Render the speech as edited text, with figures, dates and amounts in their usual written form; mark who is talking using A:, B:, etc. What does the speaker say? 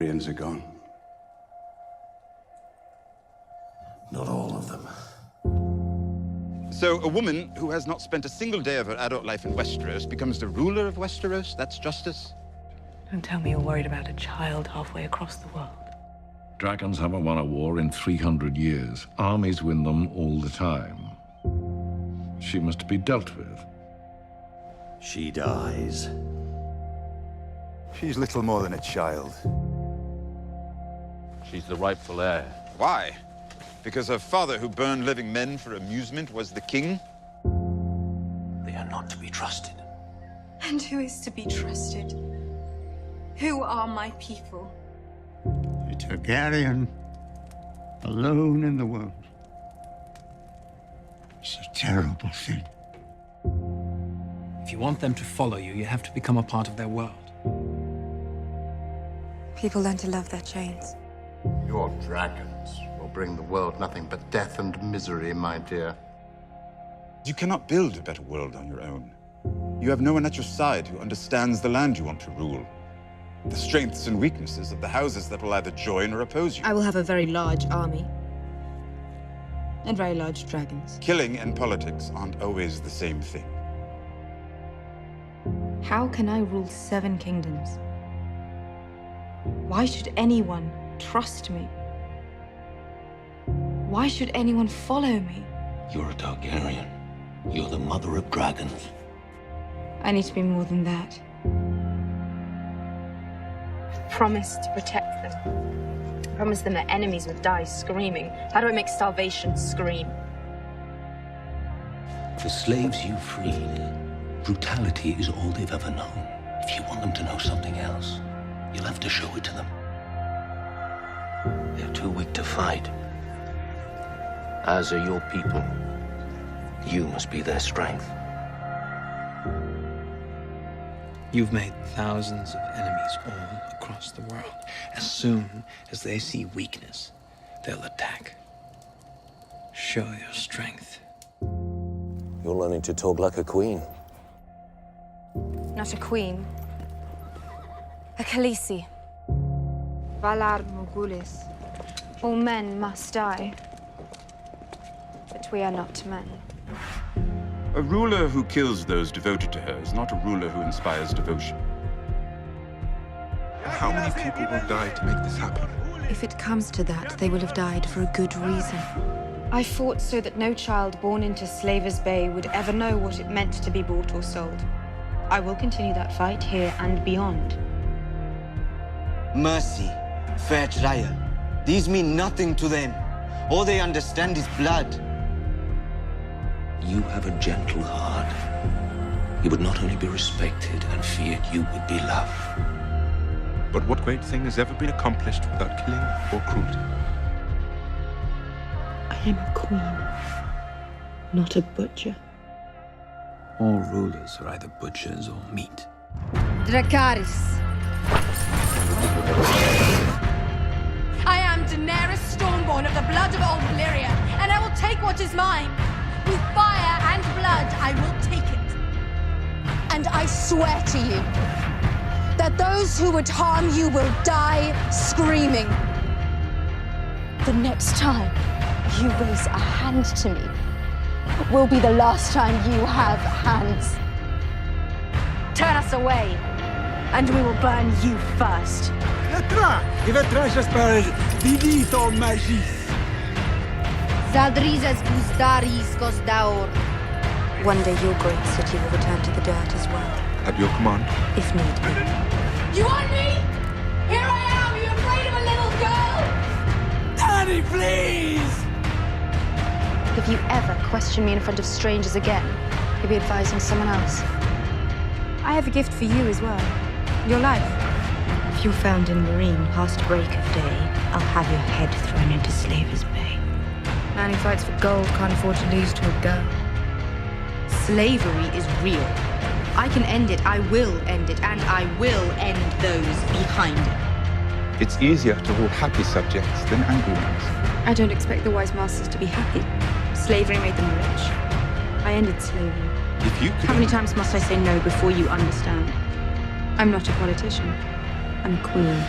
A: Are gone.
B: Not all of them.
C: So a woman who has not spent a single day of her adult life in Westeros becomes the ruler of Westeros? That's justice?
D: Don't tell me you're worried about a child halfway across the world.
E: Dragons haven't won a war in 300 years. Armies win them all the time. She must be dealt with.
B: She dies.
A: She's little more than a child.
F: She's the rightful heir.
C: Why? Because her father, who burned living men for amusement, was the king?
B: They are not to be trusted.
G: And who is to be trusted? Who are my people?
H: A Targaryen, alone in the world. It's a terrible thing.
I: If you want them to follow you, you have to become a part of their world.
G: People learn to love their chains.
J: Your dragons will bring the world nothing but death and misery, my dear.
C: You cannot build a better world on your own. You have no one at your side who understands the land you want to rule. The strengths and weaknesses of the houses that will either join or oppose you.
G: I will have a very large army. And very large dragons.
C: Killing and politics aren't always the same thing.
G: How can I rule 7 kingdoms? Why should anyone trust me? Why should anyone follow me?
B: You're a Targaryen. You're the mother of dragons.
G: I need to be more than that. Promise to protect them. Promise them that enemies will die screaming. How do I make starvation scream?
B: The slaves you freed, brutality is all they've ever known. If you want them to know something else, you'll have to show it to them. They're too weak to fight. As are your people. You must be their strength.
I: You've made thousands of enemies all across the world. As soon as they see weakness, they'll attack. Show your strength.
B: You're learning to talk like a queen.
G: Not a queen. A Khaleesi. Valar Morghulis. All men must die. But we are not men.
C: A ruler who kills those devoted to her is not a ruler who inspires devotion.
A: How many people will die to make this happen?
G: If it comes to that, they will have died for a good reason. I fought so that no child born into Slaver's Bay would ever know what it meant to be bought or sold. I will continue that fight here and beyond.
K: Mercy, fair trial. These mean nothing to them. All they understand is blood.
B: You have a gentle heart. You would not only be respected and feared, you would be loved.
A: But what great thing has ever been accomplished without killing or cruelty?
G: I am a queen, not a butcher.
I: All rulers are either butchers or meat.
G: Dracarys. I am Daenerys Stormborn of the blood of old Valyria, and I will take what is mine. With fire and blood, I will take it. And I swear to you that those who would harm you will die screaming. The next time you raise a hand to me will be the last time you have hands. Turn us away, and we will burn you first. One day your great city will return to the dirt as well.
A: At your command.
G: If need be. You want me? Here I am! Are you afraid of a little girl? Daddy, please! If you ever question me in front of strangers again, you'll be advising someone else. I have a gift for you as well. Your life. If you're found in Marine past break of day, I'll have your head thrown into Slaver's Bay. Man who fights for gold can't afford to lose to a girl. Slavery is real. I can end it, I will end it, and I will end those behind it.
A: It's easier to rule happy subjects than angry ones.
G: I don't expect the wise masters to be happy. Slavery made them rich. I ended slavery.
A: If you could...
G: How many times must I say no before you understand? I'm not a politician. I'm a queen.